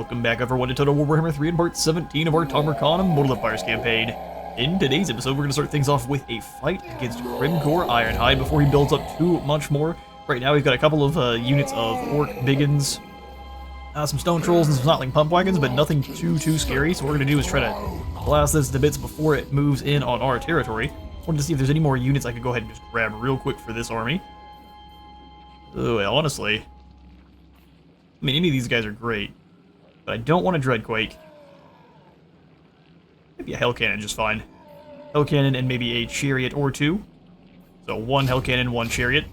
Welcome back everyone to ToD Warhammer 3 and part 17 of our Tamurkhan Immortal Empires campaign. In today's episode, we're going to start things off with a fight against Grimgor Ironhide before he builds up too much more. Right now, we've got a couple of units of Orc Biggins, some Stone Trolls, and some Snotling Pump Wagons, but nothing too scary. So what we're going to do is try to blast this to bits before it moves in on our territory. Wanted to see if there's any more units I could go ahead and just grab real quick for this army. Oh, honestly, I mean, any of these guys are great, but I don't want a Dreadquake. Maybe a Hell Cannon just fine. Hell Cannon and maybe a Chariot or two. So one Hell Cannon, one Chariot.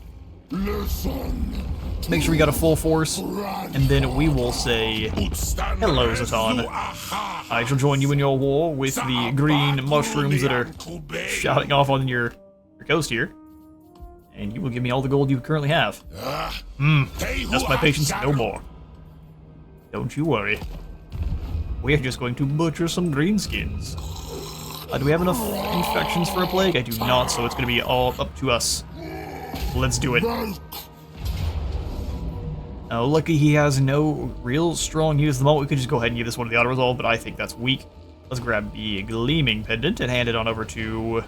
Make sure we got a full force, and then we will say, hello, Zatan. I shall join you in your war with the green mushrooms that are shouting off on your coast here. And you will give me all the gold you currently have. That's my patience no more. Don't you worry. We're just going to butcher some greenskins. Do we have enough infections for a plague? I do not, so it's going to be all up to us. Let's do it. Lucky he has no real strong units at the moment. We could just go ahead and give this one to the auto-resolve, but I think that's weak. Let's grab the Gleaming Pendant and hand it on over to...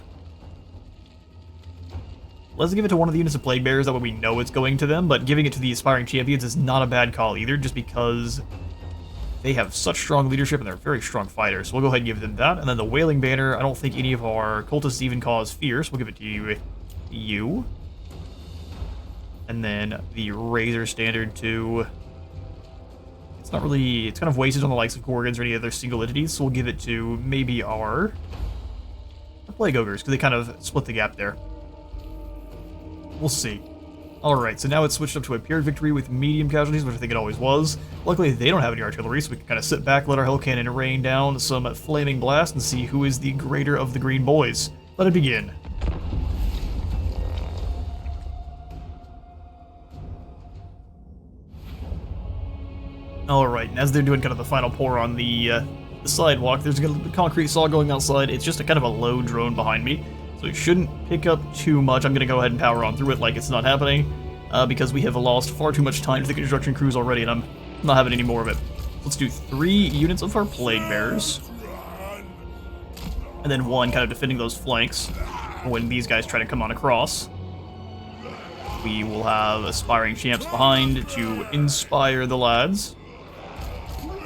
Let's give it to one of the units of Plague Bearers, that way we know it's going to them, but giving it to the Aspiring Champions is not a bad call either, just because they have such strong leadership and they're very strong fighters. So we'll go ahead and give them that. And then the Wailing Banner, I don't think any of our cultists even cause fear, so we'll give it to you. And then the Razor Standard too. It's not really, it's kind of wasted on the likes of Gorgons or any other single entities, so we'll give it to maybe our Plague Ogres, because they kind of split the gap there. We'll see. Alright, so now it's switched up to a paired victory with medium casualties, which I think it always was. Luckily, they don't have any artillery, so we can kind of sit back, let our Hell Cannon rain down some Flaming Blast, and see who is the greater of the green boys. Let it begin. Alright, and as they're doing kind of the final pour on the sidewalk, there's a concrete saw going outside. It's just a kind of a low drone behind me. So it shouldn't pick up too much. I'm going to go ahead and power on through it like it's not happening, because we have lost far too much time to the construction crews already, and I'm not having any more of it. Let's do 3 units of our Plague Bearers, and then 1 kind of defending those flanks when these guys try to come on across. We will have Aspiring Champs behind to inspire the lads.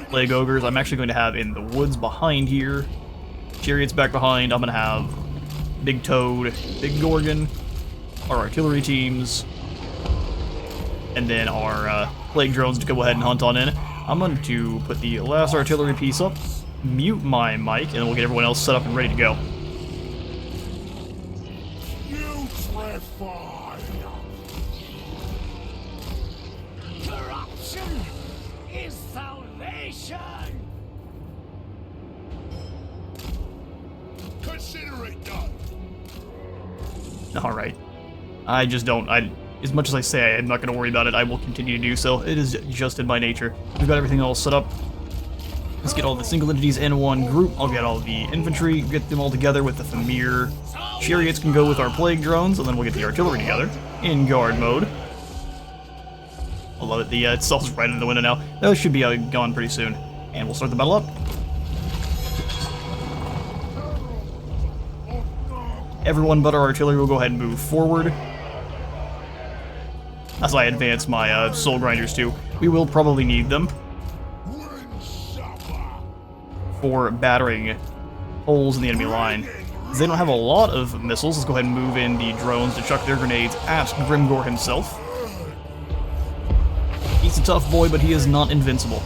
Plague Ogres I'm actually going to have in the woods behind here. Chariots back behind. I'm going to have Big Toad, Big Gorgon, our artillery teams, and then our plague drones to go ahead and hunt on in. I'm going to put the last artillery piece up, mute my mic, and then we'll get everyone else set up and ready to go. Corruption is salvation. Consider it done. Alright. I just don't, as much as I say I'm not going to worry about it, I will continue to do so. It is just in my nature. We've got everything all set up. Let's get all the single entities in one group. I'll get all the infantry, get them all together with the Famir. Chariots can go with our plague drones, and then we'll get the artillery together in guard mode. I love it. The itself's right in the window now. That should be gone pretty soon. And we'll start the battle up. Everyone but our artillery will go ahead and move forward. As I advance my soul grinders too. We will probably need them for battering holes in the enemy line. They don't have a lot of missiles. Let's go ahead and move in the drones to chuck their grenades at Grimgor himself. He's a tough boy, but he is not invincible.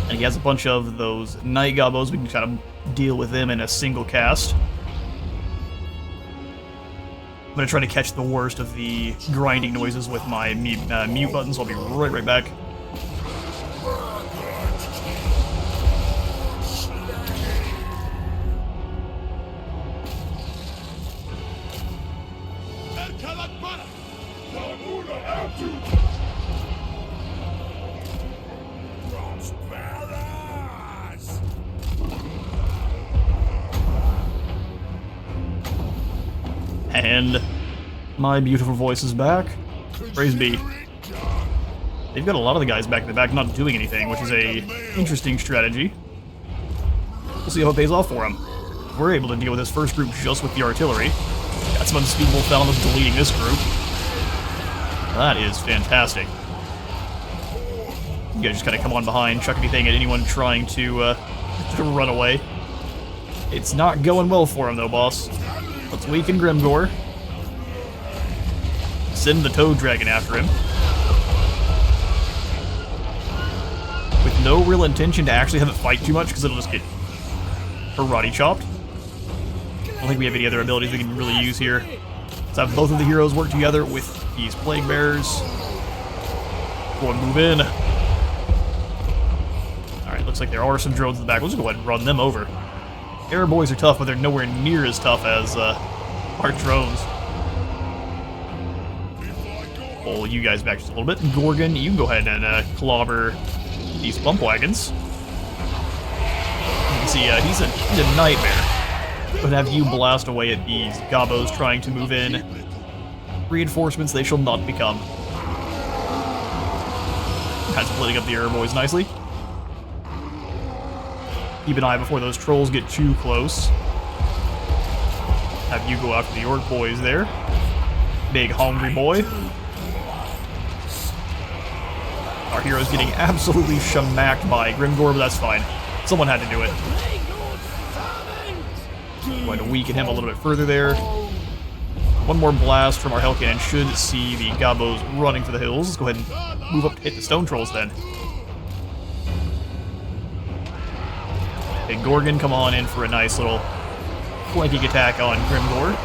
And he has a bunch of those Night Gobbos. We can kind of deal with them in a single cast. I'm going to try to catch the worst of the grinding noises with my mute buttons. I'll be right back. And my beautiful voice is back. Praise be. They've got a lot of the guys back in the back not doing anything, which is a interesting strategy. We'll see how it pays off for them. We're able to deal with this first group just with the artillery. Got some unspeakable felonies deleting this group. That is fantastic. You guys just kind of come on behind, chuck anything at anyone trying to run away. It's not going well for him, though, boss. Let's weaken Grimgor. Send the Toad Dragon after him. With no real intention to actually have it fight too much, because it'll just get karate chopped. I don't think we have any other abilities we can really use here. Let's have both of the heroes work together with these Plague Bearers. Go and move in. Alright, looks like there are some drones in the back. We'll just go ahead and run them over. Air boys are tough, but they're nowhere near as tough as our drones. Pull you guys back just a little bit. Gorgon, you can go ahead and clobber these bump wagons. You can see he's a nightmare. But have you blast away at these gobos trying to move in. Reinforcements they shall not become. Kind of splitting up the air boys nicely. Keep an eye before those trolls get too close. Have you go after the orc boys there. Big hungry boy. Our hero's getting absolutely shamacked by Grimgor, but that's fine. Someone had to do it. Going to weaken him a little bit further there. One more blast from our Hell Cannon should see the gobos running for the hills. Let's go ahead and move up to hit the stone trolls then. Big Gorgon, come on in for a nice little flanking attack on Grimgor.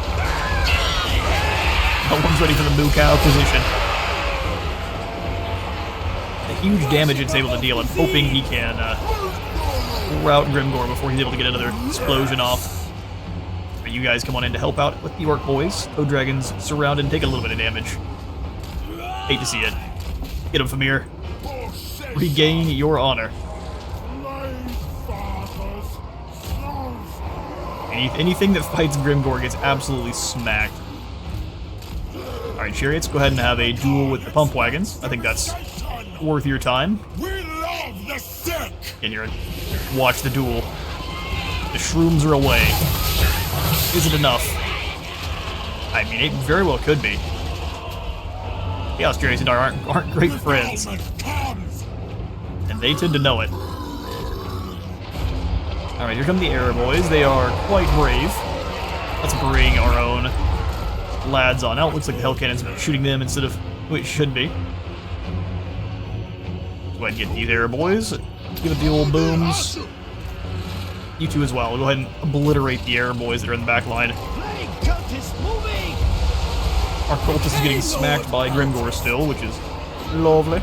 No one's ready for the moo cow position. The huge damage it's able to deal, I'm hoping he can rout Grimgor before he's able to get another explosion off. But you guys come on in to help out with the orc boys. Toad Dragons surround and take a little bit of damage. Hate to see it. Get him, Famir. Regain your honor. Anything that fights Grimgor gets absolutely smacked. Alright, Chariots, go ahead and have a duel with the pump wagons. I think that's worth your time. We love the sick. And you're watch the duel. The shrooms are away. Is it enough? I mean, it very well could be. Chaos Chariots and aren't great friends. And they tend to know it. Alright, here come the Air Boys. They are quite brave. Let's bring our own lads on out. Looks like the Hell Cannon's shooting them instead of who it should be. Go ahead and get these Air Boys. Give it the old booms. You two as well. We'll go ahead and obliterate the Air Boys that are in the back line. Our cultist is getting smacked by Grimgor still, which is lovely.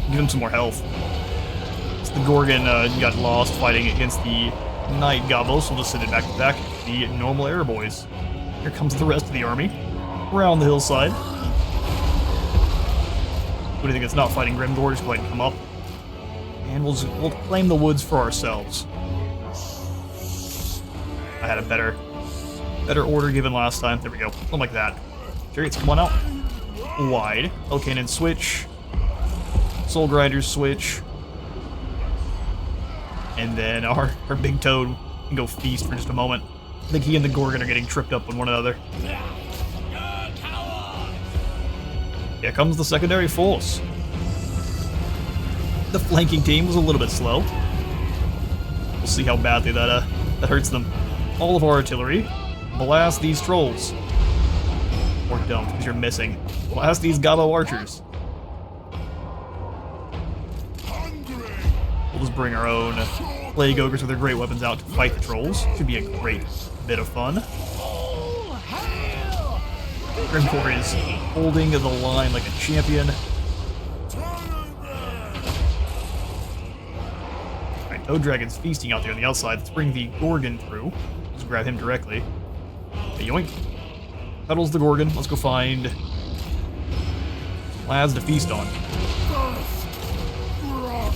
Give him some more health. The Gorgon got lost fighting against the Night Gobos, so we'll just send it back to back. The normal Air Boys. Here comes the rest of the army. Around the hillside. Anything that's not fighting Grimgor, just go ahead and come up. And we'll claim the woods for ourselves. I had a better order given last time. There we go. Something like that. Chariots, come on out. Wide. Hell Cannon switch. Soul Grinders switch. And then our big Toad can go feast for just a moment. I think he and the Gorgon are getting tripped up on one another. Here comes the secondary force. The flanking team was a little bit slow. We'll see how badly that hurts them. All of our artillery. Blast these trolls. Or don't, because you're missing. Blast these Gobbo archers. We'll just bring our own Plague Ogres with their great weapons out to fight the trolls. Should be a great bit of fun. Grimgor is holding the line like a champion. Alright, Toad Dragon's feasting out there on the outside. Let's bring the Gorgon through. Just grab him directly. Okay, yoink. Cuddles the Gorgon. Let's go find lads to feast on.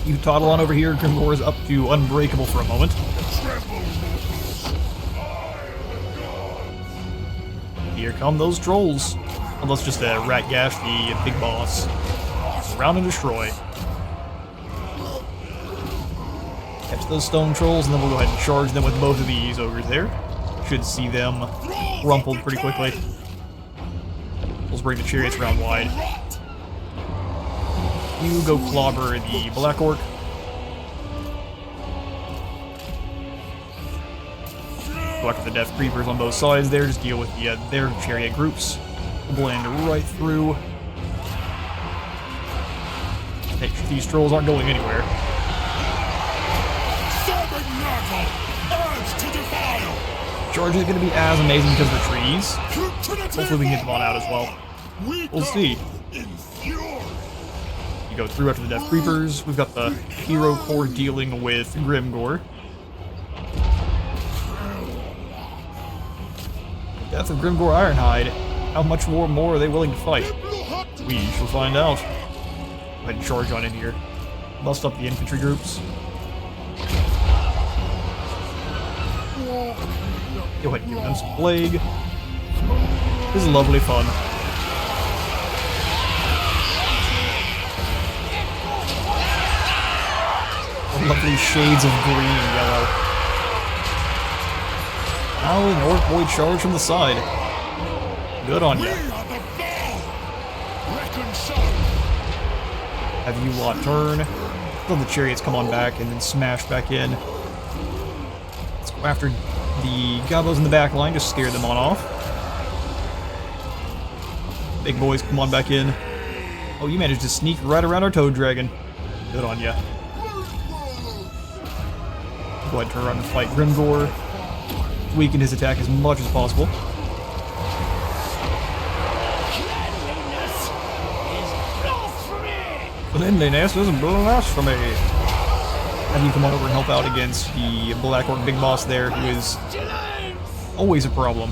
You toddle on over here. Grimgor is up to unbreakable for a moment. Here come those trolls. Well, let's just rat gash the big boss. Surround and destroy. Catch those stone trolls, and then we'll go ahead and charge them with both of these ogres there. Should see them rumpled pretty quickly. We'll bring the chariots around wide. You go clobber the Black Orc. Go after the Death Creepers on both sides there. Just deal with their chariot groups. Blend right through. Hey, these trolls aren't going anywhere. Charge is going to be as amazing because of the trees. Hopefully we can get them on out as well. We'll see. You go through after the Death Creepers. We've got the Hero Corps dealing with Grimgore. Death of Grimgore Ironhide. How much more are they willing to fight? We shall find out. Go ahead and charge on in here. Bust up the infantry groups. Go ahead and give them some plague. This is lovely fun. Lovely shades of green and yellow. Now an orc boy charge from the side. Good on you. Have you lot turn. Let the chariots come on back and then smash back in. Let's go after the gobos in the back line, just scare them on off. Big boys, come on back in. Oh, you managed to sneak right around our toad dragon. Good on ya. Go ahead and turn around and fight Grimgore. Weaken his attack as much as possible. Cleanliness is blasphemy. Have you come on over and help out against the Black Orc big boss there, who is always a problem.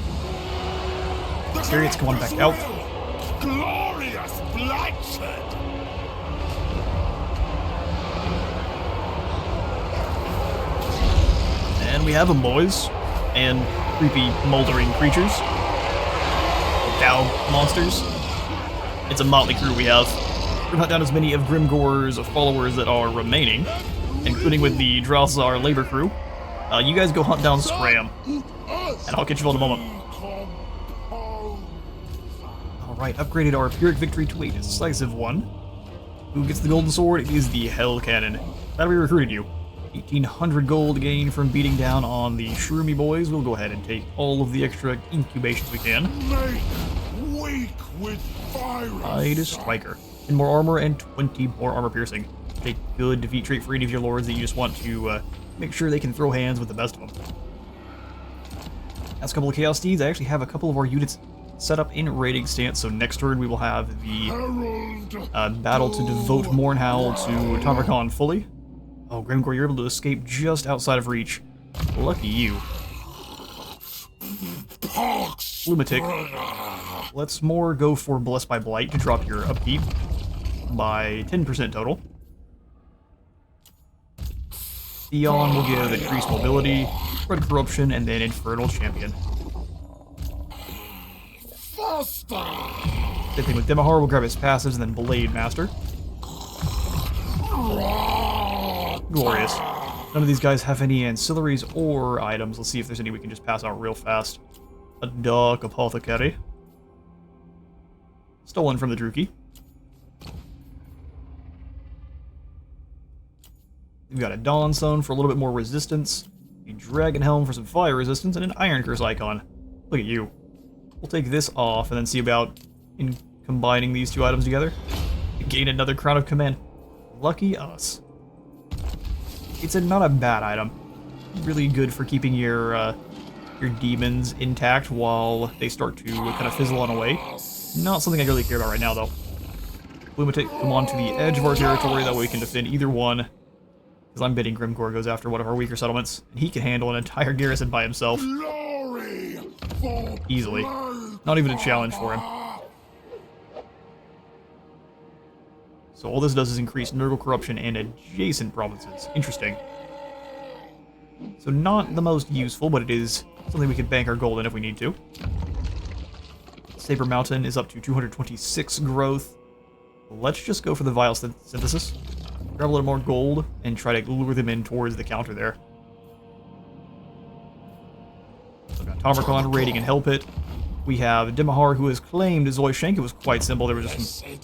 Chariots, come on back out. Glorious bloodshed. And we have them, boys. And creepy, moldering creatures. Cow monsters. It's a motley crew we have. We're gonna hunt down as many of Grimgore's followers that are remaining, including with the Dralsar labor crew. You guys go hunt down Scram, and I'll catch you all in a moment. Alright, upgraded our Pyrrhic Victory to a decisive one. Who gets the golden sword? It is the Hell Cannon. That'll be recruited you. 1,800 gold gain from beating down on the Shroomy boys. We'll go ahead and take all of the extra incubations we can. Hide a Striker. And more armor and 20 more armor piercing. A good defeat trait for any of your lords that you just want to make sure they can throw hands with the best of them. That's a couple of Chaos Steeds. I actually have a couple of our units set up in raiding stance, so next turn we will have the battle to devote Mournhowl to Tamurkhan fully. Oh, Grimgore, you're able to escape just outside of reach. Lucky you. Lunatic. Let's more go for Blessed by Blight to drop your upkeep by 10% total. Theon will give increased mobility, spread corruption, and then Infernal Champion. Same thing with Demahar, we'll grab his passives and then Blade Master. Glorious. None of these guys have any ancillaries or items. Let's see if there's any we can just pass out real fast. A Dark Apothecary. Stolen from the Druki. We've got a Dawnstone for a little bit more resistance, a Dragon Helm for some fire resistance, and an Iron Curse icon. Look at you. We'll take this off and then see about combining these two items together. Gain another Crown of Command. Lucky us. It's not a bad item. Really good for keeping your demons intact while they start to kind of fizzle on away. Not something I really care about right now, though. Lunatic, come on to the edge of our territory, that way we can defend either one. Because I'm betting Grimgore goes after one of our weaker settlements, and he can handle an entire garrison by himself. Easily. Not even a challenge for him. So all this does is increase Nurgle corruption and adjacent provinces. Interesting. So not the most useful, but it is something we could bank our gold in if we need to. Saber Mountain is up to 226 growth. Let's just go for the Vile Synthesis. Grab a little more gold and try to lure them in towards the counter there. So we've got Tamurkhan raiding in Hell Pit. We have Dimahar, who has claimed Zoishenk. It was quite simple. There was just some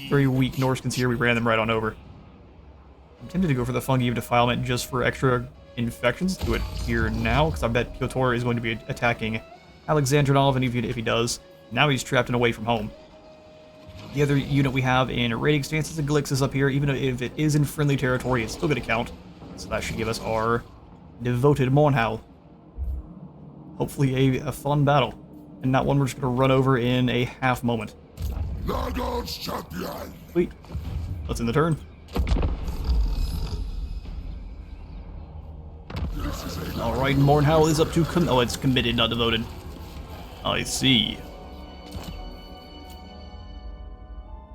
very weak Norskins here. We ran them right on over. I'm tempted to go for the Fungi of Defilement just for extra infections. Do it here now, because I bet Piotr is going to be attacking Alexandrinov, and if he does, now he's trapped and away from home. The other unit we have in raiding stance is a Glixus up here. Even if it is in friendly territory, it's still going to count. So that should give us our devoted Mornhowl. Hopefully a fun battle. And not one we're just going to run over in a half moment. Nurgle's champion. Sweet. Let's end the turn. Alright, Mornhowl is up to oh, it's committed, not devoted. I see.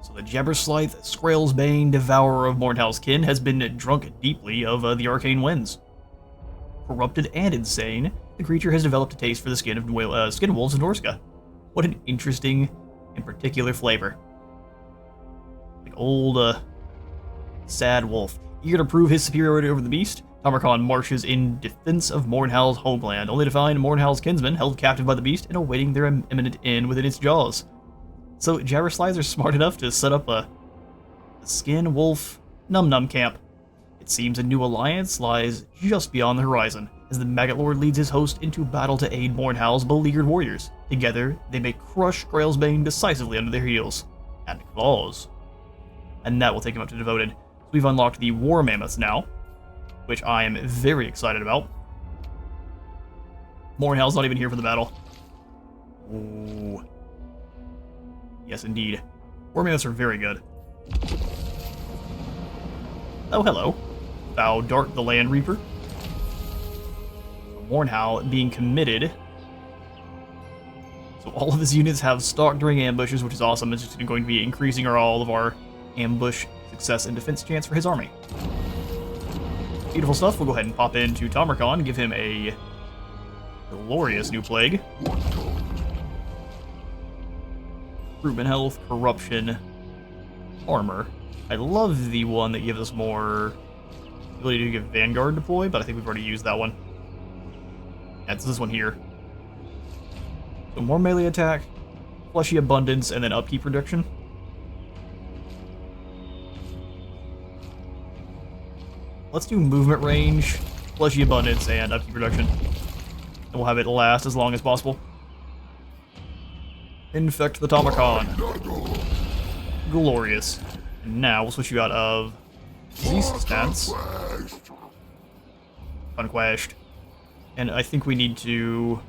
So the Jabberslythe, Skrael's Bane, Devourer of Mornhowl's kin, has been drunk deeply of the arcane winds. Corrupted and insane, the creature has developed a taste for the skin of skin wolves of Norska. What an interesting and particular flavor. Like old, sad wolf. Eager to prove his superiority over the beast, Tamurkhan marches in defense of Mornhowl's homeland, only to find Mornhowl's kinsmen held captive by the beast and awaiting their imminent end within its jaws. So Jabberslythes are smart enough to set up a skin wolf num-num camp. It seems a new alliance lies just beyond the horizon, as the Maggot Lord leads his host into battle to aid Mornhowl's beleaguered warriors. Together, they may crush Skrael's Bane decisively under their heels. And claws. And that will take him up to devoted. So we've unlocked the War Mammoths now, which I am very excited about. Mornhowl's not even here for the battle. Ooh. Yes, indeed. War Mammoths are very good. Oh, hello. Thou Dart the Land Reaper. Mornhowl being committed. So all of his units have stalk during ambushes, which is awesome. It's just going to be increasing all of our ambush success and defense chance for his army. Beautiful stuff. We'll go ahead and pop into Tamurkhan, give him a glorious new plague. Recruitment health, corruption, armor. I love the one that gives us more ability to give Vanguard deploy, but I think we've already used that one. Yeah, it's this one here. So more melee attack, fleshy abundance, and then upkeep reduction. Let's do movement range, fleshy abundance, and upkeep reduction. And we'll have it last as long as possible. Infect the Tamurkhan. Glorious. And now we'll switch you out of disease stats. Conquest. And I think we need to...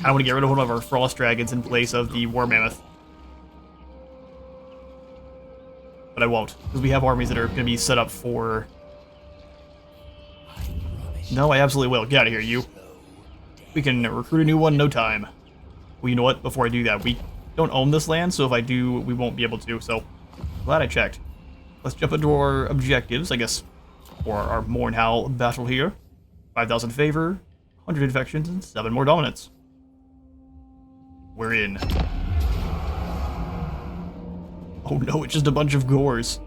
I want to get rid of one of our Frost Dragons in place of the War Mammoth. But I won't, because we have armies that are going to be set up for... No, I absolutely will. Get out of here, you. We can recruit a new one in no time. Well, you know what? Before I do that, we don't own this land, so if I do, we won't be able to, so... Glad I checked. Let's jump into our objectives, I guess, for our Mornhowl battle here. 5,000 favor, 100 infections, and 7 more dominance. We're in. Oh no, it's just a bunch of gores.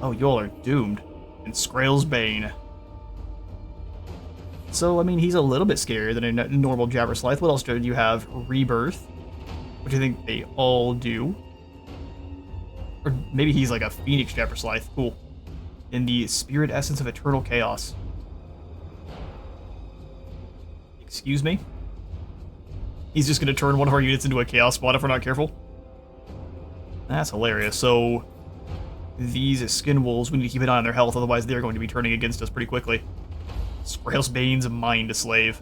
Oh, y'all are doomed. And Skrael's Bane. So, I mean, he's a little bit scarier than a normal Jabberslythe. What else do you have? Rebirth, which I think they all do. Or maybe he's like a Phoenix Jabberslythe. Cool. In the Spirit Essence of Eternal Chaos. Excuse me? He's just going to turn one of our units into a Chaos Spot if we're not careful? That's hilarious. So, these Skin Wolves, we need to keep an eye on their health, otherwise they're going to be turning against us pretty quickly. Skrael's Bane's Mind a Slave.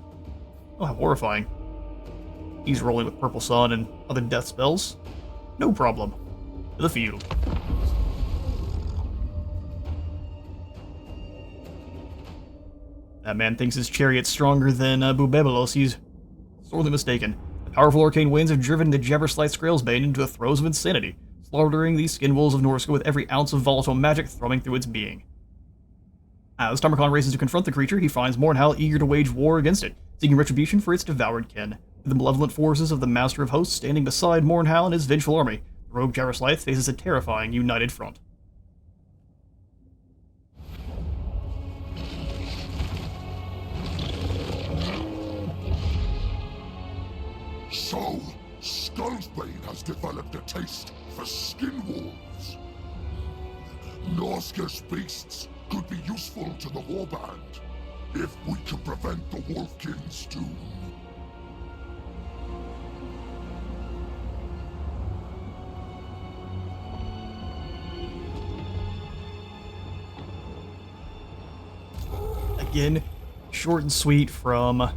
Oh, how horrifying. He's rolling with Purple Sun and other death spells. No problem. To the field. That man thinks his chariot's stronger than Bubebelos. He's sorely mistaken. The powerful arcane winds have driven the Jabberslythe Skrael's Bane into the throes of insanity, slaughtering these skin wolves of Norska with every ounce of volatile magic thrumming through its being. As Tamurkhan races to confront the creature, he finds Mornhowl eager to wage war against it, seeking retribution for its devoured kin. With the malevolent forces of the Master of Hosts standing beside Mornhowl and his vengeful army, Rogue Gyroslith faces a terrifying united front. So, Skullsbane has developed a taste for skin wolves. Norsca's beasts could be useful to the warband if we can prevent the Wolfkin's doom. Again, short and sweet from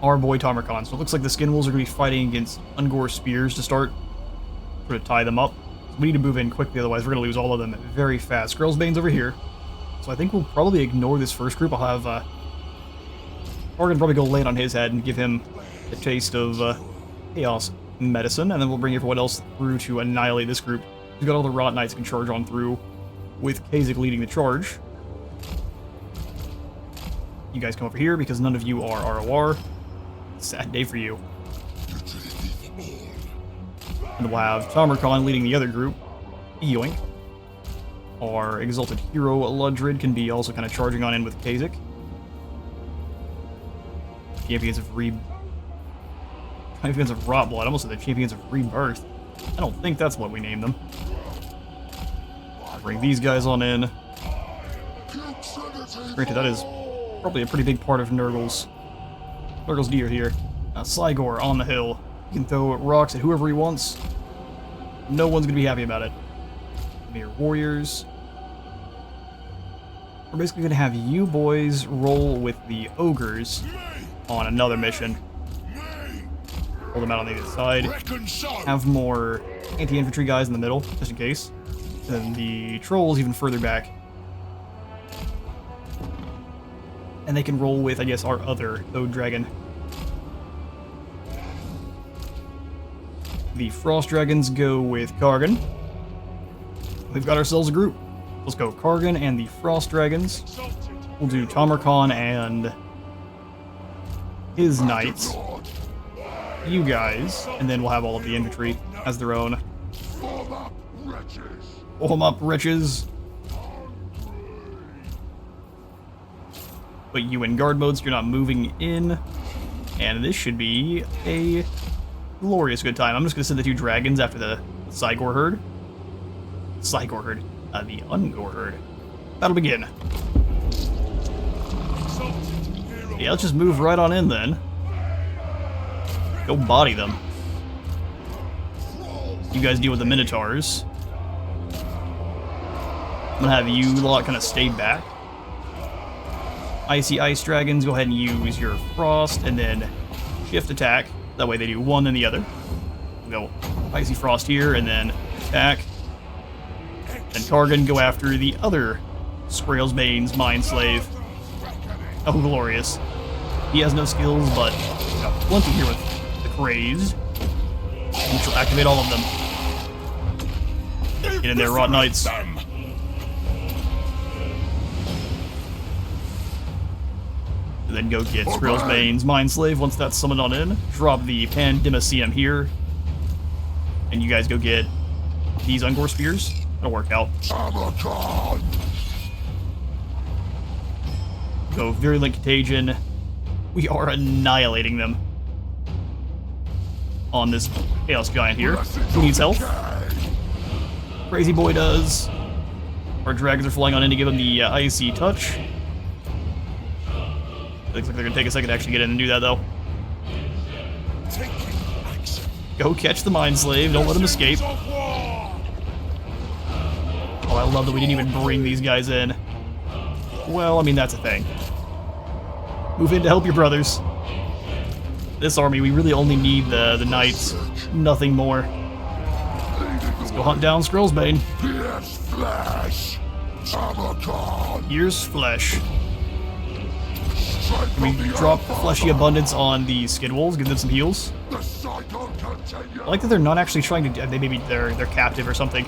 our boy Tamurkhan. So it looks like the Skin Wolves are going to be fighting against Ungor Spears to start. Sort of tie them up. So we need to move in quickly, otherwise we're going to lose all of them very fast. Skrillsbane's over here. So I think we'll probably ignore this first group. I'll have Morgan probably go land on his head and give him a taste of Chaos Medicine, and then we'll bring everyone else through to annihilate this group. We've got all the Rot Knights that can charge on through, with Kasich leading the charge. You guys come over here because none of you are ROR. Sad day for you. And we'll have Tamurkhan leading the other group. Yoink. Our Exalted Hero Ludred can be also kind of charging on in with Kasich. Champions of Champions of Rotblood. I almost said the Champions of Rebirth. I don't think that's what we named them. Bring these guys on in. Granted, that is probably a pretty big part of Nurgle's deer here. Cygor on the hill. He can throw rocks at whoever he wants. No one's going to be happy about it. Mere warriors. We're basically going to have you boys roll with the ogres on another mission. Hold them out on the other side. Have more anti-infantry guys in the middle, just in case. And the trolls even further back. And they can roll with, I guess, our other ToD dragon. The Frost Dragons go with Kargan. We've got ourselves a group. Let's go Kargan and the Frost Dragons. We'll do Tamurkhan and his knights. You guys. And then we'll have all of the infantry as their own. Form up, wretches. But you in guard modes, you're not moving in. And this should be a glorious good time. I'm just going to send the two dragons after the Cygor herd. Cygor herd. The Ungor herd. That'll begin. Yeah, let's just move right on in then. Go body them. You guys deal with the Minotaurs. I'm going to have you lot kind of stay back. Icy Ice Dragons, go ahead and use your Frost, and then shift attack. That way they do one then the other. We'll go Icy Frost here, and then attack. Then Kargan, go after the other Skrillsbane's Mind Slave. Oh, glorious. He has no skills, but got plenty here with the Crazed. Which will activate all of them. Get in there, Rot Knights. And then go get Skrillsbane's Mind Slave once that's summoned on in. Drop the Pandemicium here. And you guys go get these Ungor Spears. That'll work out. Go Virulent Contagion. We are annihilating them. On this Chaos Giant here. Who needs help? Crazy Boy does. Our dragons are flying on in to give him the Icy Touch. Looks like they're gonna take a second to actually get in and do that, though. Go catch the Mind Slave. Don't let him escape. Oh, I love that we didn't even bring these guys in. Well, I mean, that's a thing. Move in to help your brothers. This army, we really only need the knights. Nothing more. Let's go hunt down Skrillsbane. Here's flesh. Tamurkhan. Here's flesh. We drop Fleshy Abundance on the Skin Wolves, give them some heals. I like that they're not actually trying to. Maybe they're captive or something.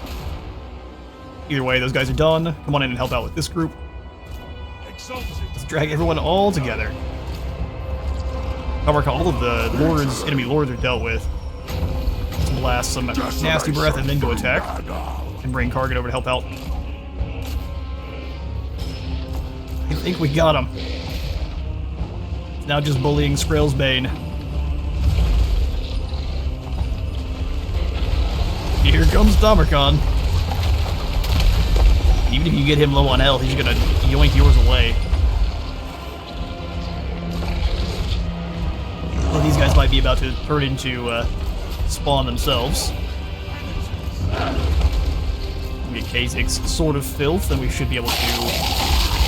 Either way, those guys are done. Come on in and help out with this group. Let's drag everyone all together. All of the lords, enemy lords are dealt with. Let's blast some nasty breath and then go attack. And bring Kargan over to help out. I think we got him. It's now just bullying Skrill's Bane. Here comes Tamurkhan. Even if you get him low on health, he's gonna yoink yours away. Well, these guys might be about to turn into spawn themselves. We get Kha'Zix's Sword of Filth, and we should be able to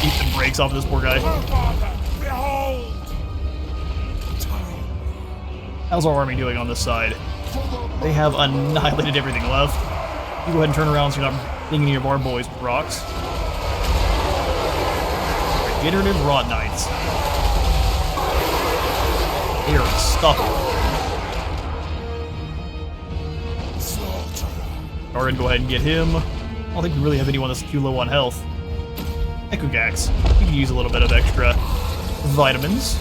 eat the brakes off of this poor guy. How's our army doing on this side? They have annihilated everything left. You go ahead and turn around so you're not dinging any of our boys with rocks. Regenerative Rot Knights. They are unstoppable. Kargan, go ahead and get him. I don't think we really have anyone that's too low on health. Ekogax. You can use a little bit of extra vitamins.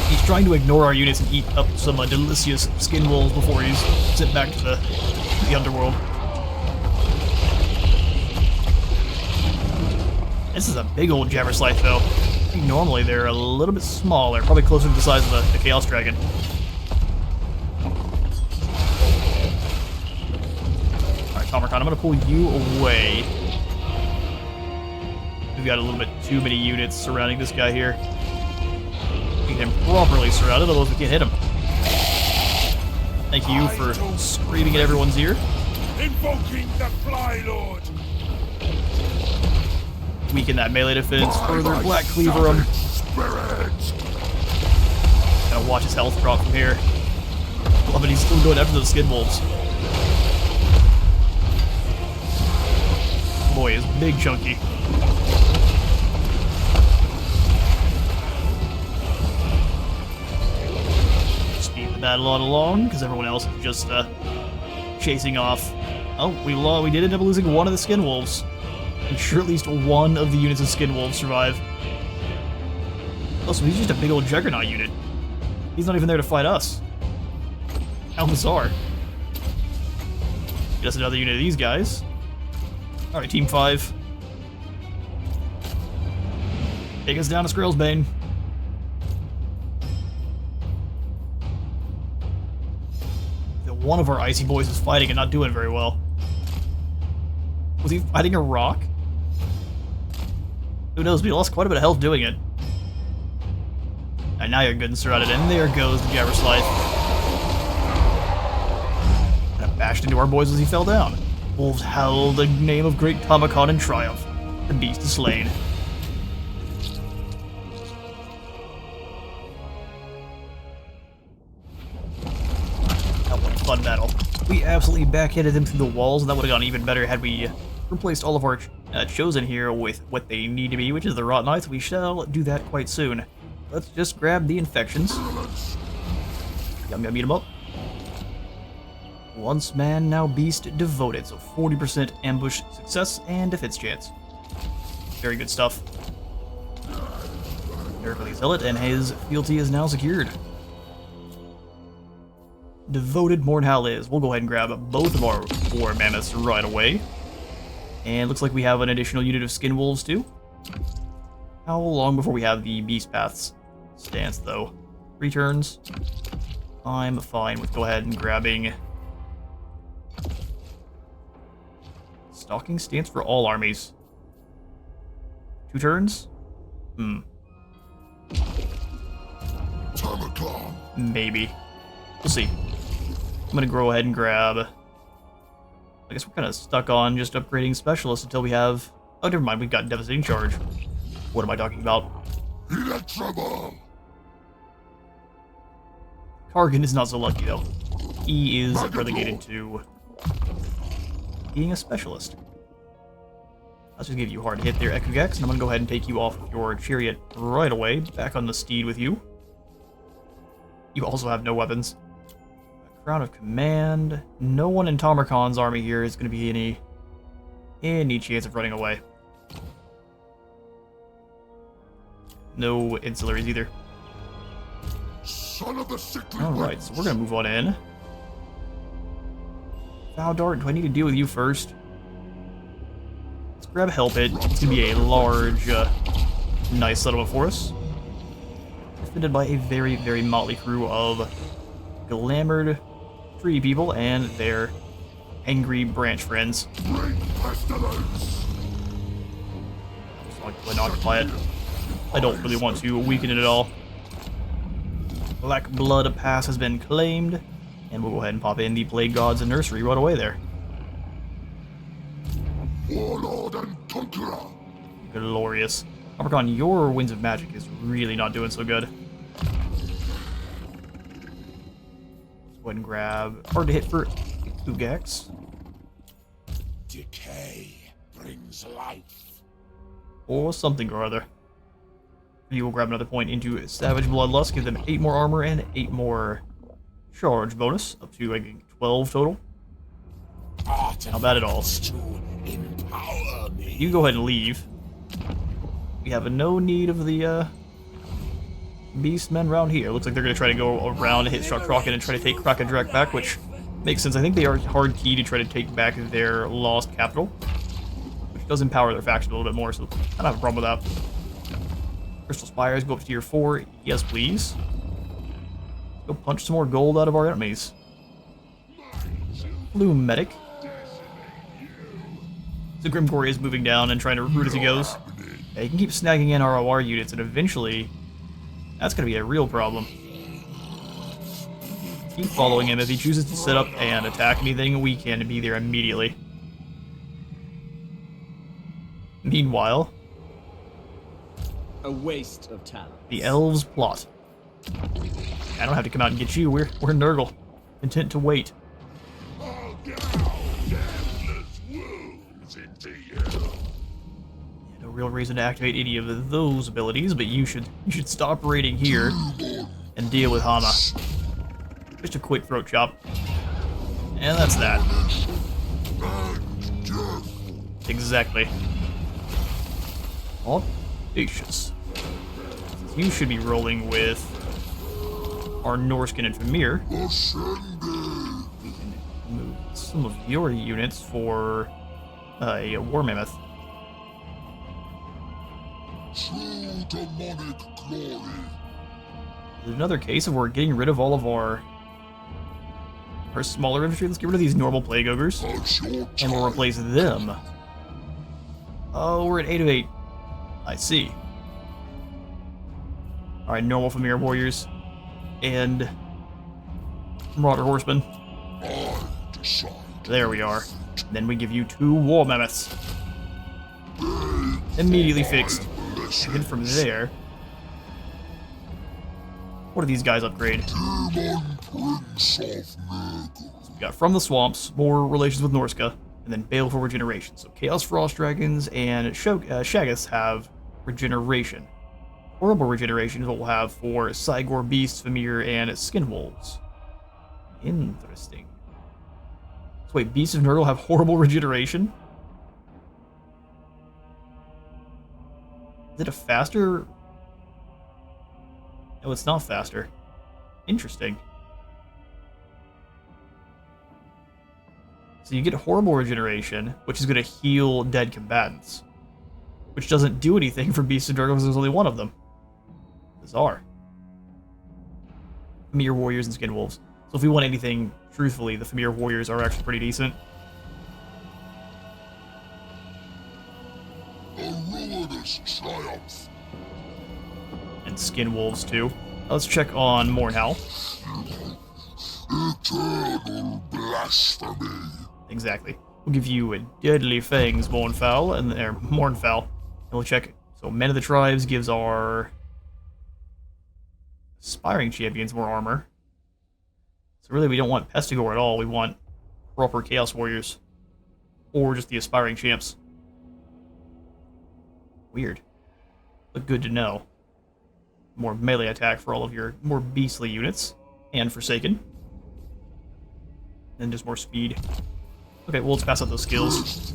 He's trying to ignore our units and eat up some delicious skin wolves before he's sent back to the underworld. This is a big old Jabberslife, though. I think normally they're a little bit smaller, probably closer to the size of the Chaos Dragon. Alright, Tamurkhan, I'm going to pull you away. We've got a little bit too many units surrounding this guy here. Get him properly surrounded, otherwise we can't hit him. Thank you for screaming at everyone's ear. Invoking the Fly Lord. Weaken that melee defense further. Black Cleaver him. Gotta watch his health drop from here. Love it, he's still going after those skin wolves. Boy, is big chunky. Battle on along because everyone else is just chasing off. Oh, we did end up losing one of the skin wolves. I'm sure at least one of the units of skin wolves survive. Oh, so he's just a big old juggernaut unit. He's not even there to fight us. How bizarre. Get us another unit of these guys. Alright, Team 5. Take us down to Skrill's Bane. One of our icy boys is fighting and not doing very well. Was he fighting a rock? Who knows, but he lost quite a bit of health doing it. And now you're good and surrounded, and there goes the Jabberslife. And it bashed into our boys as he fell down. Wolves howled the name of great Tamurkhan in triumph. The beast is slain. Fun battle. We absolutely backhanded them through the walls, and that would have gone even better had we replaced all of our chosen here with what they need to be, which is the Rot Knights. We shall do that quite soon. Let's just grab the infections. I'm gonna beat them up. Once man, now beast devoted, so 40% ambush success and defense chance. Very good stuff. Nurgly Zealot, and his fealty is now secured. Devoted Mordhal is. We'll go ahead and grab both of our war mammoths right away. And looks like we have an additional unit of skin wolves too. How long before we have the beast paths stance though? 3 turns. I'm fine with go ahead and grabbing stalking stance for all armies. 2 turns? Maybe. We'll see. I'm gonna go ahead and grab... I guess we're kind of stuck on just upgrading specialists until we have... Oh, never mind, we've got Devastating Charge. What am I talking about? Kargan is not so lucky, though. He is relegated to being a specialist. Let's just give you a hard hit there, Ekogax, and I'm gonna go ahead and take you off of your chariot right away, back on the steed with you. You also have no weapons. Crown of Command. No one in Tamurkhan's army here is going to be any chance of running away. No ancillaries either. son of the sickly Alright, so we're gonna move on in. Vow Dart, do I need to deal with you first? Let's grab Help It. It's gonna be a large, nice settlement for us. Defended by a very, very motley crew of glamored tree people and their angry branch friends. Bring pestilence. Just like to occupy it. I don't really want to weaken it at all. Black Blood Pass has been claimed, and we'll go ahead and pop in the Plague Gods and Nursery right away there. Warlord and conqueror. Glorious. Tamurkhan, your Winds of Magic is really not doing so good. Let's go ahead and grab hard to hit for Ugax. Decay brings life. Or something or other. You will grab another point into Savage Bloodlust, give them 8 more armor and 8 more charge bonus, up to I think 12 total. Not bad at all. You go ahead and leave. We have no need of the beastmen around here. Looks like they're going to try to go around and hit Rocket and try to take Krakadrak back, which makes sense. I think they are hard key to try to take back their lost capital, which does empower their faction a little bit more, so I don't have a problem with that. Crystal Spires go up to tier 4. Yes, please. Go punch some more gold out of our enemies. Blue Medic. The Grimgory is moving down and trying to recruit as he goes. Yeah, he can keep snagging in ROR units, and eventually, that's going to be a real problem. Keep following him. If he chooses to set up and attack anything, we can be there immediately. Meanwhile, a waste of talent. The elves plot. I don't have to come out and get you. We're Nurgle. Content to wait. No real reason to activate any of those abilities, but you should stop raiding here and deal with Hama. Just a quick throat chop. And that's that. Exactly. Audacious. You should be rolling with our Norskin and Famir. We can move some of your units for a War Mammoth. True demonic glory. There's another case of we're getting rid of all of our smaller infantry. Let's get rid of these normal Plague Ogres, and we'll replace them. Oh, we're at 8 of 8. I see. Alright, normal Famir Warriors and Marauder Horsemen. There we are. Then we give you 2 War Mammoths. Immediately fixed. And then from there, what do these guys upgrade? So we got From the Swamps, more relations with Norska, and then Baleful Regeneration. So Chaos Frost Dragons and Shaggoths have regeneration. Horrible regeneration is what we'll have for Cygor Beasts, Famir, and Skinwolves. Interesting. So wait, Beasts of Nurgle have horrible regeneration? Is it a faster? No, it's not faster. Interesting. So you get horrible regeneration, which is going to heal dead combatants, which doesn't do anything for Beasts of Nurgle because there's only one of them. Bizarre. Famir Warriors and Skinwolves. So if we want anything, truthfully, the Famir Warriors are actually pretty decent. A ruinous triumph. And Skinwolves too. Let's check on Mornhowl. Eternal blasphemy. Exactly. We'll give you a Deadly Fangs Mornfowl, and Mornfowl. And we'll check. So Men of the Tribes gives our Aspiring Champions more armor. So really we don't want Pestigore at all, we want proper Chaos Warriors. Or just the Aspiring Champs. Weird. But good to know. More melee attack for all of your more beastly units. And Forsaken. And just more speed. Okay, well let's pass out those skills.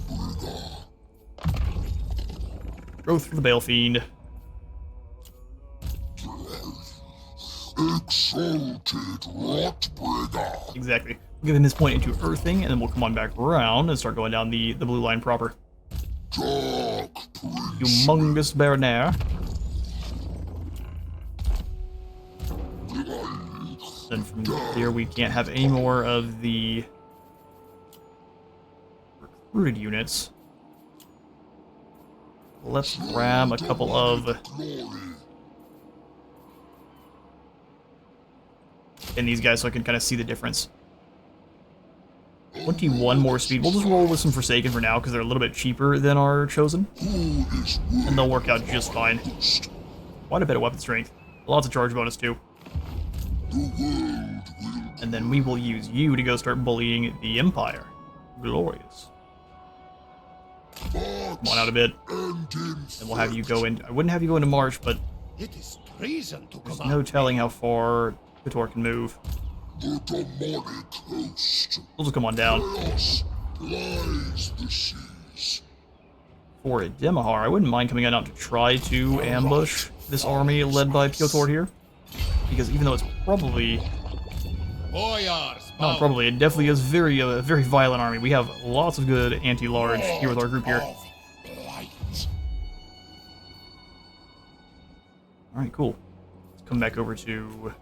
Growth for the Bale Fiend. Exalted Rotbringer. Exactly. We'll give him his point into earthing, and then we'll come on back around and start going down the blue line proper. Dark Priest. Humongous Baronair. Then from here we can't have any more of the recruited units. Let's grab a couple of... in these guys so I can kind of see the difference. 21 more speed. We'll just roll with some Forsaken for now because they're a little bit cheaper than our Chosen. And they'll work out just fine. Quite a bit of weapon strength. Lots of charge bonus too. And then we will use you to go start bullying the Empire. Glorious. Come on out a bit. And we'll have you go in. I wouldn't have you go into March, but It is treason to there's command. no telling how far Kotor can move. The demonic host. We'll just come on down. Chaos lies the seas. For a Demahar, I wouldn't mind coming out to try to ambush this army led by Piotr here. Because even though it's probably... Boyars, not probably, it definitely is a very violent army. We have lots of good anti-large here with our group here. Alright, cool. Let's come back over to...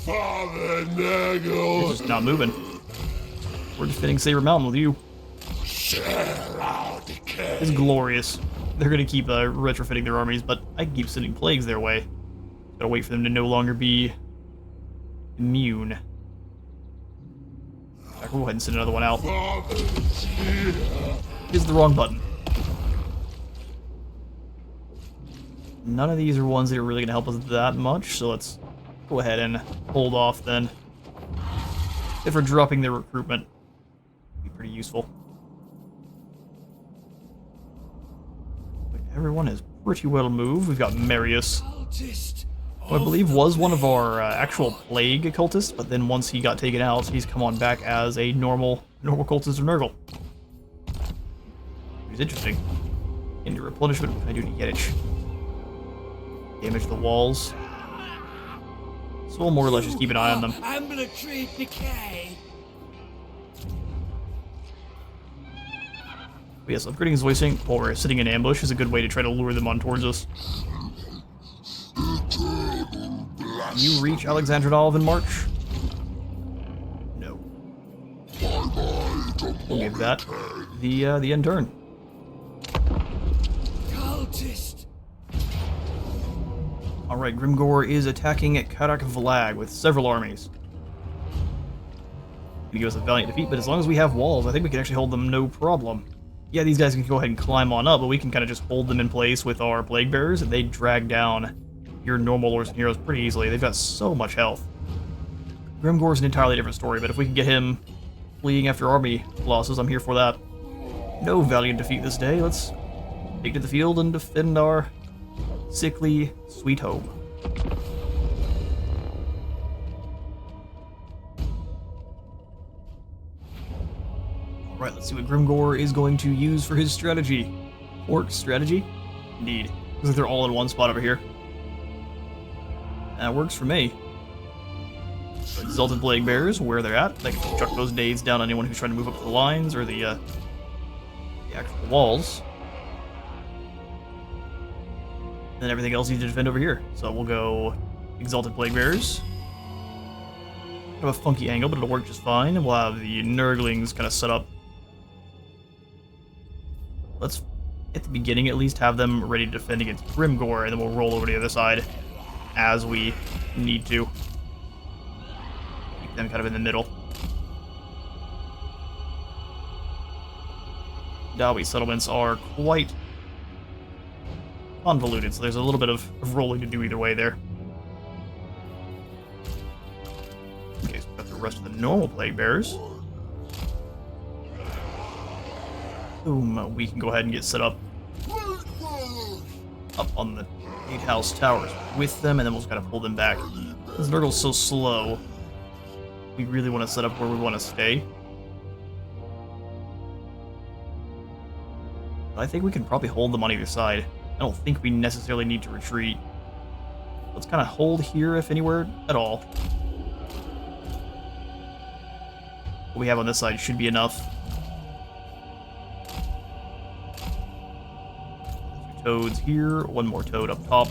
Father Nurgle. It's just not moving. We're defending Saber Mountain with you. Share our decay. It's glorious. They're going to keep retrofitting their armies, but I can keep sending plagues their way. Gotta wait for them to no longer be immune. I'll go ahead and send another one out. It's the wrong button. None of these are ones that are really going to help us that much, so let's go ahead and hold off then. If we're dropping their recruitment, be pretty useful. But everyone is pretty well moved. We've got Marius, who I believe was one of our actual plague cultists, but then once he got taken out, he's come on back as a normal cultist of Nurgle. Which is interesting. Into replenishment, what can I do to Yedich? Damage the walls. So we'll more or less just keep an eye on them. I'm gonna treat Decay. But yes, upgrading his voicing while we're sitting in ambush is a good way to try to lure them on towards us. You reach Alexandrinov in March? No. We'll give that the end turn. Cultist. Alright, Grimgor is attacking Karak Vlag with several armies. He gives us a valiant defeat, but as long as we have walls, I think we can actually hold them no problem. Yeah, these guys can go ahead and climb on up, but we can kind of just hold them in place with our Plague Bearers, and they drag down your normal Lords and Heroes pretty easily. They've got so much health. Grimgor's an entirely different story, but if we can get him fleeing after army losses, I'm here for that. No valiant defeat this day. Let's take to the field and defend our sickly sweet home. Alright, let's see what Grimgor is going to use for his strategy. Orc strategy? Indeed. Looks like they're all in one spot over here. That works for me. So Exalted Plague Bearers, where they're at. They can chuck those nades down on anyone who's trying to move up the lines or the actual walls. And then everything else needs to defend over here. So we'll go Exalted Plague Bearers. Kind of a funky angle, but it'll work just fine. And we'll have the Nurglings kind of set up. Let's, at the beginning at least, have them ready to defend against Grimgor, and then we'll roll over to the other side as we need to. Keep them kind of in the middle. Dawi settlements are quite convoluted, so there's a little bit of rolling to do either way there. Okay, so we've got the rest of the normal Plague Bearers. Boom, we can go ahead and get set up on the gatehouse towers with them, and then we'll just kind of pull them back. This Nurgle's so slow, we really want to set up where we want to stay. But I think we can probably hold them on either side. I don't think we necessarily need to retreat. Let's kind of hold here, if anywhere at all. What we have on this side should be enough. Toads here, one more toad up top.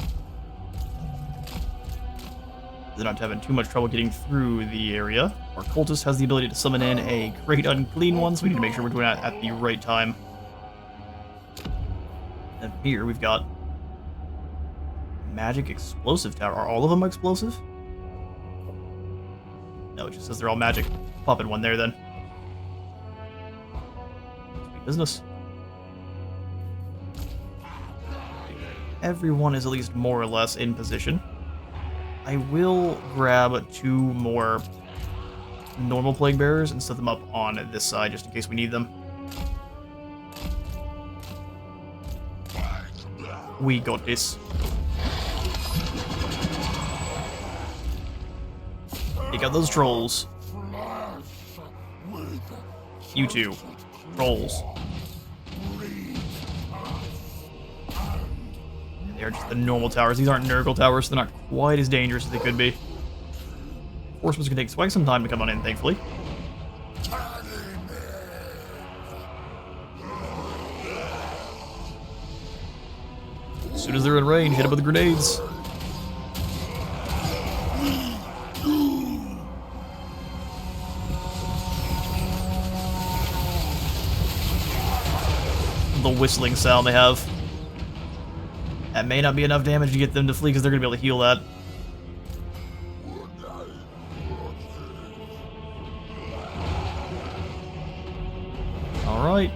They're not having too much trouble getting through the area. Our cultist has the ability to summon in a great unclean one, so we need to make sure we're doing that at the right time. And here we've got magic explosive tower. Are all of them explosive? No, it just says they're all magic. Pop in one there then. Sweet business. Everyone is at least more or less in position. I will grab 2 more normal plague bearers and set them up on this side just in case we need them. We got this. Take out those trolls. You two. Trolls. They're just the normal towers. These aren't Nurgle towers, so they're not quite as dangerous as they could be. Horsemen's gonna take quite some time to come on in, thankfully. As soon as they're in range, hit them with the grenades. The whistling sound they have. That may not be enough damage to get them to flee because they're going to be able to heal that. Alright.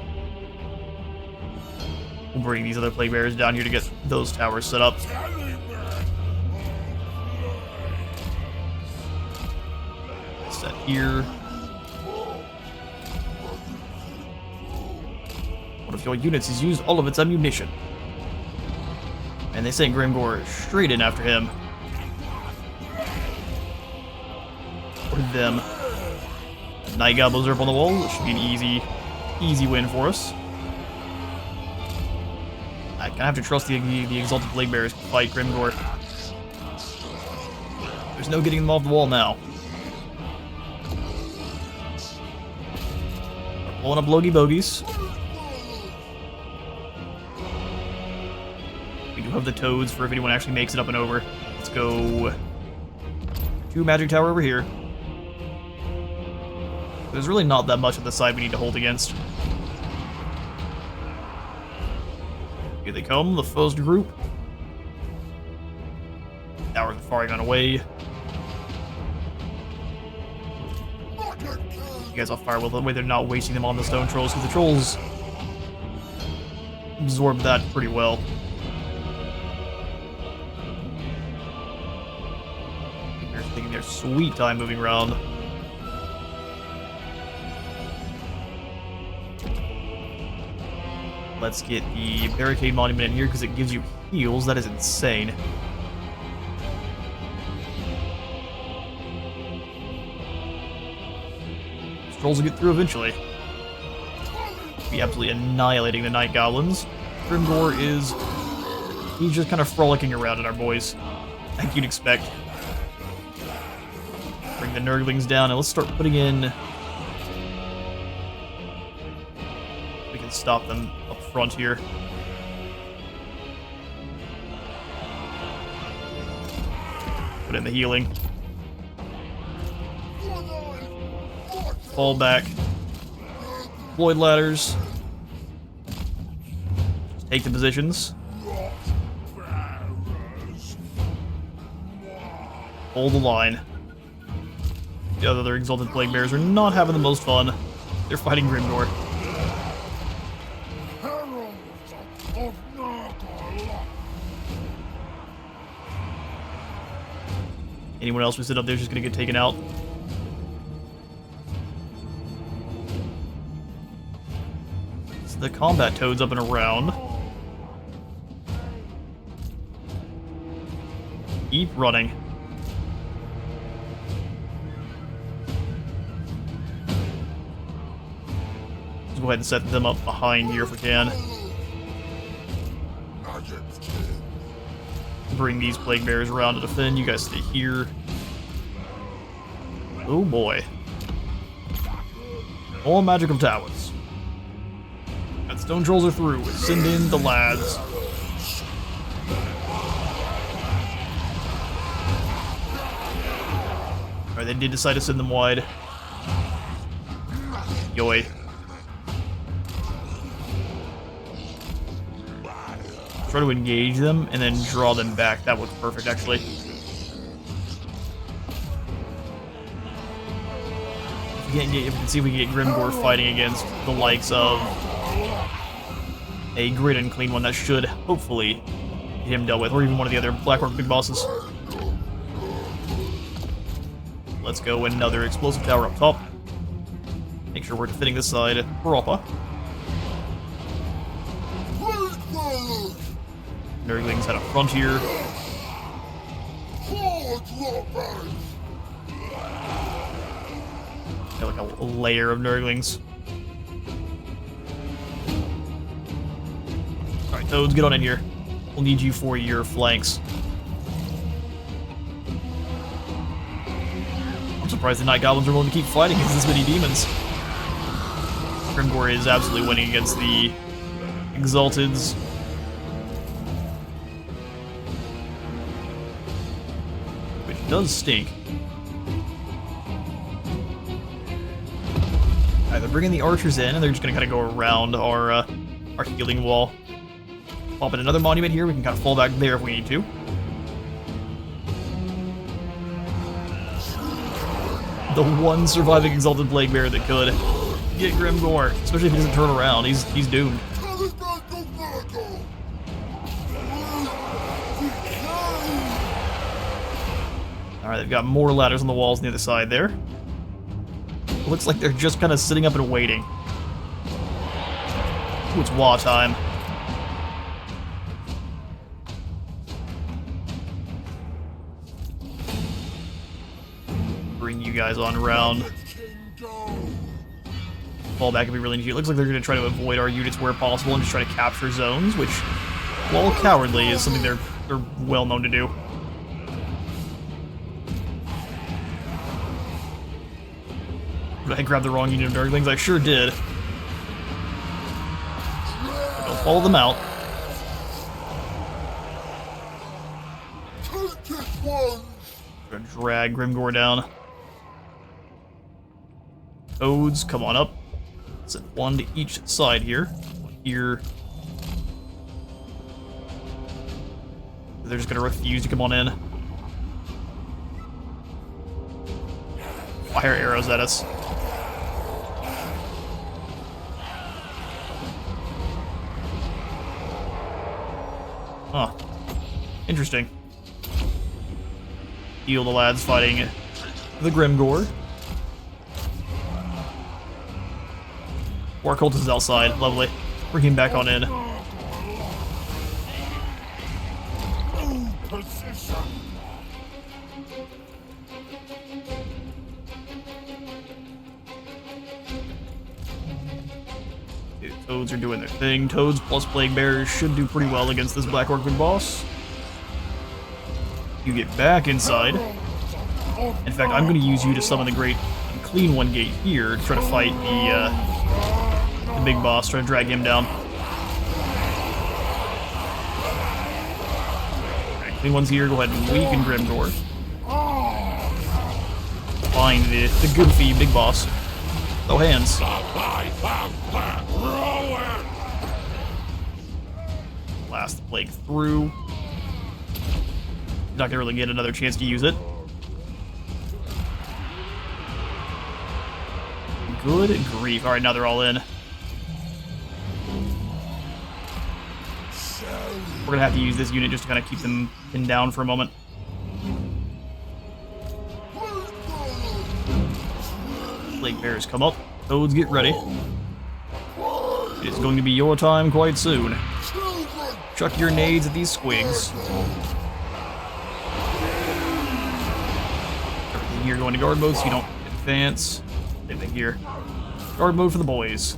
We'll bring these other plague bearers down here to get those towers set up. Set here. One of your units has used all of its ammunition. And they sent Grimgore straight in after him. What of them? Night Goblins are up on the wall. This should be an easy win for us. I kind of have to trust the Exalted Plague Bearers to fight Grimgore. There's no getting them off the wall now. We're blowing up Logie Bogies. We do have the toads for if anyone actually makes it up and over. Let's go 2 magic tower over here. There's really not that much on the side we need to hold against. Here they come, the first group. Towers are far gone away. You guys off fire well, the way they're not wasting them on the stone trolls, because the trolls absorb that pretty well. They're taking their sweet time moving around. Let's get the barricade monument in here because it gives you heals. That is insane. Trolls will get through eventually. Be absolutely annihilating the Night Goblins. Grimgore is... he's just kind of frolicking around at our boys, like you'd expect. Bring the Nurglings down, and let's start putting in... we can stop them up front here. Put in the healing. Fall back. Deploy ladders. Just take the positions. Hold the line. The other Exalted Plague Bears are not having the most fun. They're fighting Grimgore. Heralds of Nurgle. Anyone else we sit up there is just gonna get taken out. The combat toads up and around. Keep running. Let's go ahead and set them up behind here if we can. Bring these plague bears around to defend. You guys stay here. Oh boy. All magical towers. And stone trolls are through. Send in the lads. Alright, they did decide to send them wide. Yoy. Try to engage them and then draw them back. That looks perfect, actually. If we can see if we can get Grimgor fighting against the likes of a Grid and Clean one, that should hopefully get him dealt with, or even one of the other Black-Orc big bosses. Let's go another explosive tower up top. Make sure we're defending this side proper. Nurglings had a frontier. Got like a layer of Nurglings. Alright, Toads, get on in here. We'll need you for your flanks. I'm surprised the Night Goblins are willing to keep fighting against this many demons. Grimgor is absolutely winning against the Exalteds. Which does stink. Alright, they're bringing the archers in, and they're just going to kind of go around our healing wall. Pop in another monument here, we can kind of fall back there if we need to. The one surviving Exalted Plague Bear that could get Grimgor, especially if he doesn't turn around, he's doomed. Alright, they've got more ladders on the walls on the other side there. Looks like they're just kind of sitting up and waiting. Ooh, it's Wa time. Bring you guys on around. Fall back if we really need to. It looks like they're going to try to avoid our units where possible and just try to capture zones, which, while cowardly, is something they're well known to do. Did I grab the wrong unit of Nurglings? I sure did. Don't follow them out. Gonna drag Grimgor down. Toads, come on up. Send one to each side here. One here. They're just gonna refuse to come on in. Fire arrows at us. Huh. Interesting. Heal the lads fighting the Grimgor. War Cultist is outside. Lovely. Bring him back on in. Dude, Toads are doing their thing. Toads plus Plague Bearers should do pretty well against this Black Orc big boss. You get back inside. In fact, I'm going to use you to summon the Great and Clean One gate here to try to fight the big boss, try to drag him down. Alright, Clean One's here. Go ahead and weaken Grimgor. Find the goofy big boss. No hands. Blast the plague through. Not gonna really get another chance to use it. Good grief. Alright, now they're all in. We're gonna have to use this unit just to kind of keep them pinned down for a moment. Plague Bears come up. Toads, get ready. It's going to be your time quite soon. Chuck your nades at these squigs. Everything here going to guard mode so you don't advance. Same thing here. Guard mode for the boys.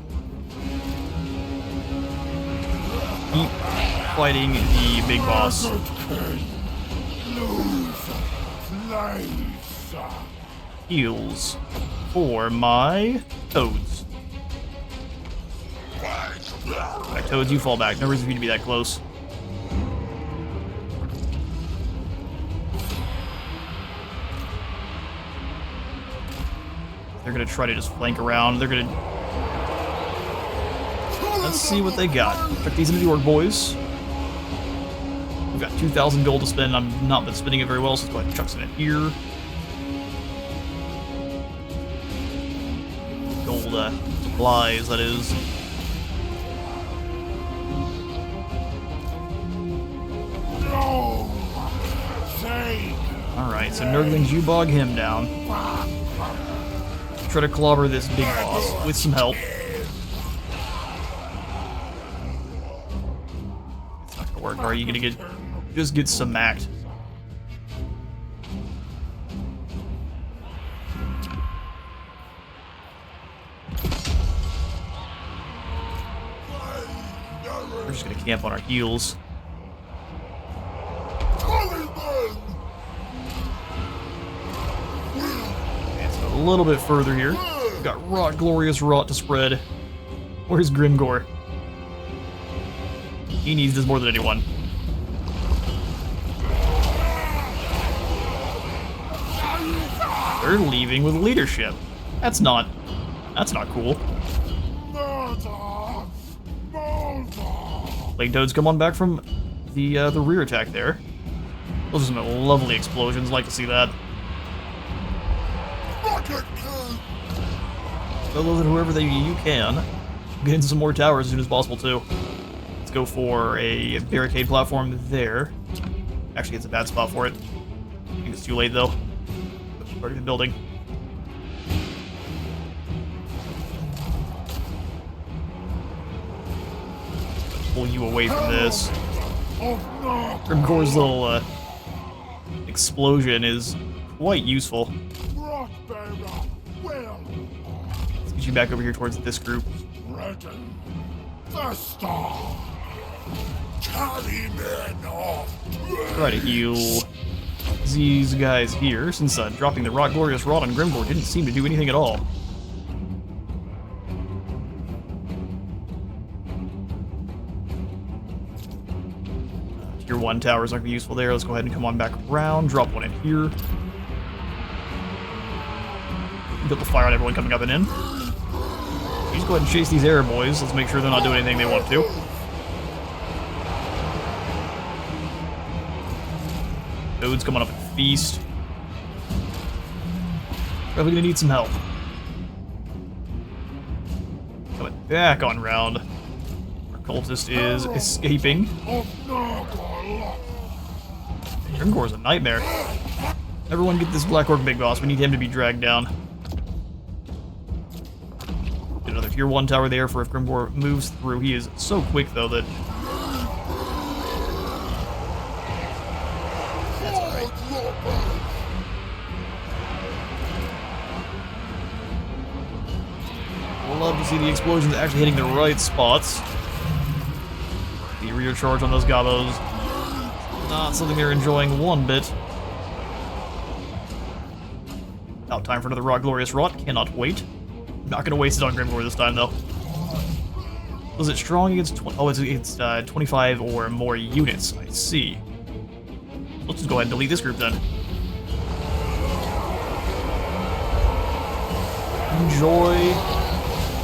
Keep fighting the big boss. Place. Heals for my toads. Alright, toads, you fall back. No reason for you to be that close. They're gonna try to just flank around. They're gonna... Let's see what they got. Chuck these into the orc boys. We've got 2,000 gold to spend. I'm not been spending it very well, so let's go ahead and chuck some in here. Gold supplies, that is. Alright, so Nurglings, you bog him down. Try to clobber this big boss with some help. It's not gonna work. Are you gonna just get smacked? We're just gonna camp on our heels. A little bit further here. We've got Rot, Glorious Rot to spread. Where's Grimgore? He needs this more than anyone. They're leaving with leadership. That's not cool. Plague Toads, come on back from the rear attack there. Those are some lovely explosions. Like to see that. Solo that whoever you can. Get into some more towers as soon as possible too. Let's go for a barricade platform there. Actually, it's a bad spot for it. I think it's too late though. Already the building. Pull you away from this. Grimgore's little explosion is quite useful. Let's get you back over here towards this group. Try to heal these guys here, since dropping the Rot Glorious Rot on Grimgore didn't seem to do anything at all. Tier 1 towers aren't going to be useful there. Let's go ahead and come on back around, drop one in here. Build the fire on everyone coming up and in. You just go ahead and chase these air boys. Let's make sure they're not doing anything they want to. Toads coming up and feast. Probably gonna need some help. Coming back on round. Our cultist is escaping. Grimgore's a nightmare. Everyone get this Black Orc Big Boss. We need him to be dragged down. Get another tier 1 tower there for if Grimgore moves through. He is so quick though that... That's alright. We'll love to see the explosions actually hitting the right spots. The rear charge on those gobos. Not something they're enjoying one bit. Now time for another Rot Glorious Rot. Cannot wait. Not gonna waste it on Grimgore this time though. Was it strong against 25 or more units? I see. Let's just go ahead and delete this group then. Enjoy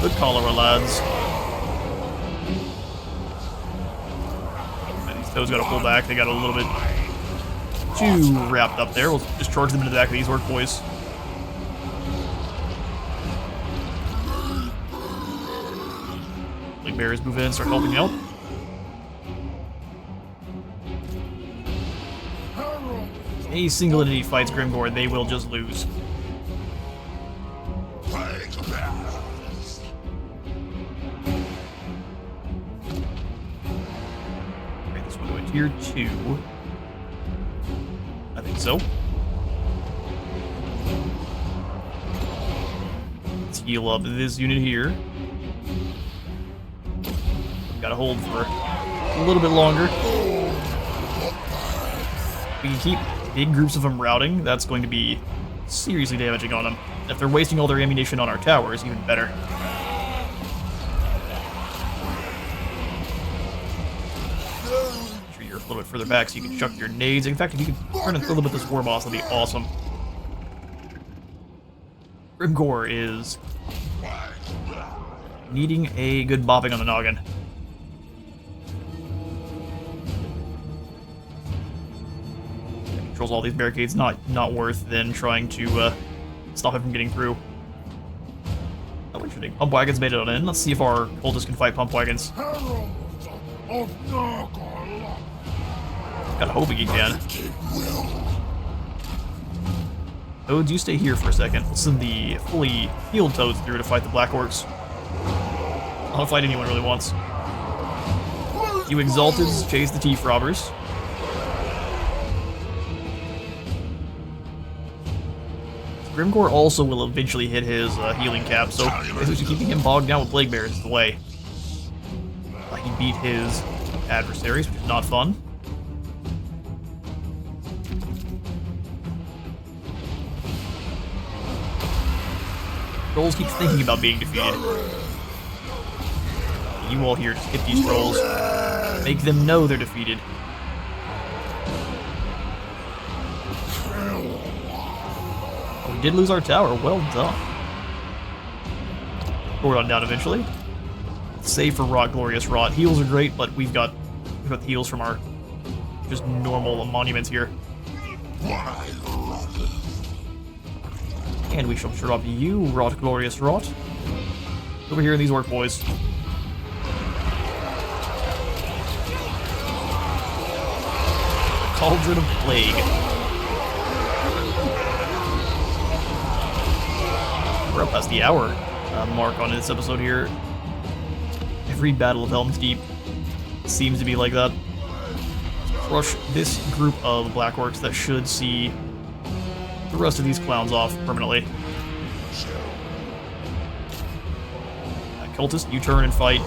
the cholera, lads. And these toads gotta pull back. They got a little bit too wrapped up there. We'll just charge them into the back of these orc boys. Like bears move in, start helping out. Any single entity fights Grimgore, they will just lose. Okay, this one to a tier 2. I think so. Let's heal up this unit here. Gotta hold for a little bit longer. We can keep big groups of them routing, that's going to be seriously damaging on them. If they're wasting all their ammunition on our towers, even better. Make sure you're a little bit further back so you can chuck your nades. In fact, if you could turn and throw them at this war boss, that'd be awesome. Grimgor is needing a good bopping on the noggin. Controls all these barricades, not worth then trying to stop it from getting through. Oh, interesting. Pump wagons made it on in. Let's see if our cultists can fight pump wagons. Heralds of Nurgle. Kinda hoping he can. Toads, you stay here for a second. Let's send the fully healed Toads through to fight the Black Orcs. I'll fight anyone really wants. You Exalteds chase the Teeth Robbers. Grimgor also will eventually hit his healing cap, so basically keeping him bogged down with Plague Bears is the way. He beat his adversaries, which is not fun. Trolls keep thinking about being defeated. You all here, just hit these trolls. Make them know they're defeated. Oh, we did lose our tower. Well done. We're on down eventually. Save for Rot, Glorious Rot. Heals are great, but we've got the heals from our just normal monuments here. And we shall drop you, Rot, Glorious Rot. Over here in these orc boys. Cauldron of Plague. We're up past the hour mark on this episode here. Every Battle of Helm's Deep seems to be like that. Crush this group of Black Orcs that should see the rest of these clowns off permanently. Cultist, you turn and fight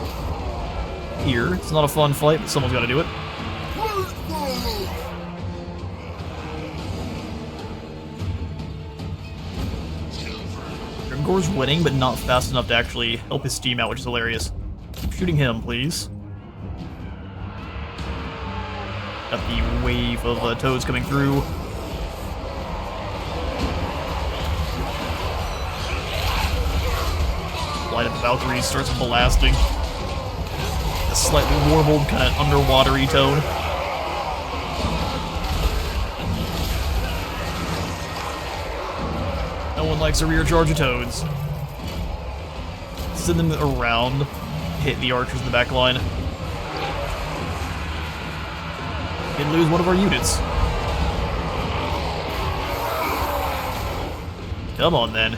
here. It's not a fun fight, but someone's got to do it. Grimgor's winning, but not fast enough to actually help his team out, which is hilarious. Keep shooting him, please. Got the wave of toads coming through. Light up the Valkyries, starts blasting. A slightly warbled, kind of underwatery tone. No one likes a rear charge of toads. Send them around, hit the archers in the back line. Did lose one of our units. Come on then.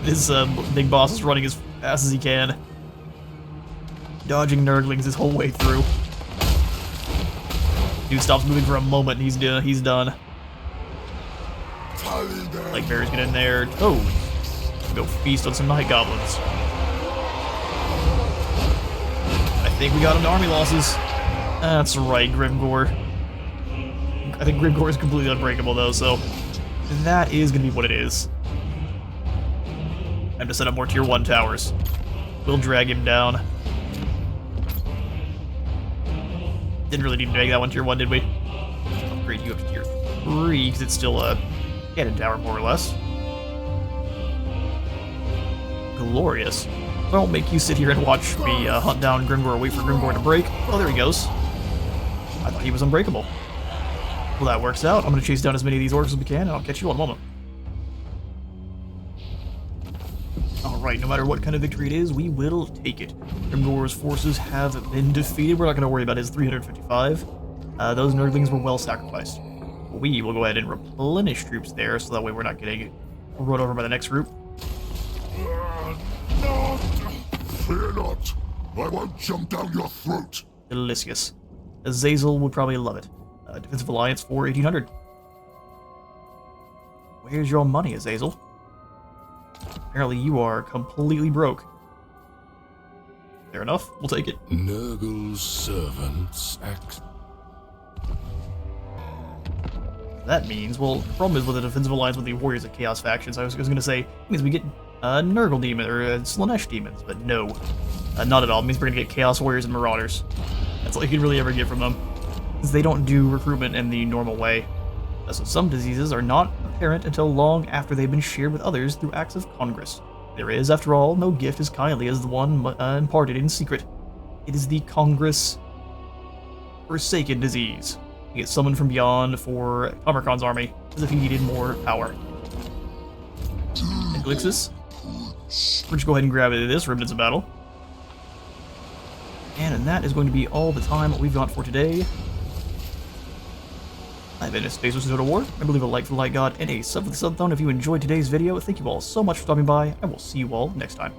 This big boss is running as fast as he can. Dodging Nurglings his whole way through. Dude stops moving for a moment and he's done. Like bears get in there. Toads. Go feast on some night goblins. I think we got into army losses. That's right, Grimgor. I think Grimgor is completely unbreakable though, so that is gonna be what it is. Time to set up more tier 1 towers. We'll drag him down. Didn't really need to make that one tier 1, did we? Upgrade you up to tier 3, because it's still a cannon tower, more or less. Glorious. Don't make you sit here and watch me hunt down Grimgor, wait for Grimgor to break. Oh, there he goes. I thought he was unbreakable. Well, that works out. I'm going to chase down as many of these orcs as we can, and I'll catch you in a moment. Alright, no matter what kind of victory it is, we will take it. Grimgor's forces have been defeated. We're not going to worry about his 355. Those Nurglings were well sacrificed. We will go ahead and replenish troops there, so that way we're not getting run over by the next group. Fear not. I won't jump down your throat. Delicious. Azazel would probably love it. Defensive Alliance for 1800. Where's your money, Azazel? Apparently you are completely broke. Fair enough, we'll take it. Nurgle's servants act. That means, well, the problem is with the defensive alliance with the Warriors of Chaos factions. I was going to say, it means we get Nurgle demon or Slanesh demons, but no, not at all. It means we're going to get Chaos Warriors and Marauders. That's all you can really ever get from them, because they don't do recruitment in the normal way. So some diseases are not apparent until long after they've been shared with others through acts of Congress. There is, after all, no gift as kindly as the one imparted in secret. It is the Congress Forsaken disease. You get summoned from beyond for Tamurkhan's army, as if he needed more power. And Glixus, we're just go ahead and grab this Remnants of Battle. And that is going to be all the time we've got for today. I've been Space with ToD War. I believe a like for the Light God and a sub for the Sub Thone if you enjoyed today's video. Thank you all so much for stopping by. I will see you all next time.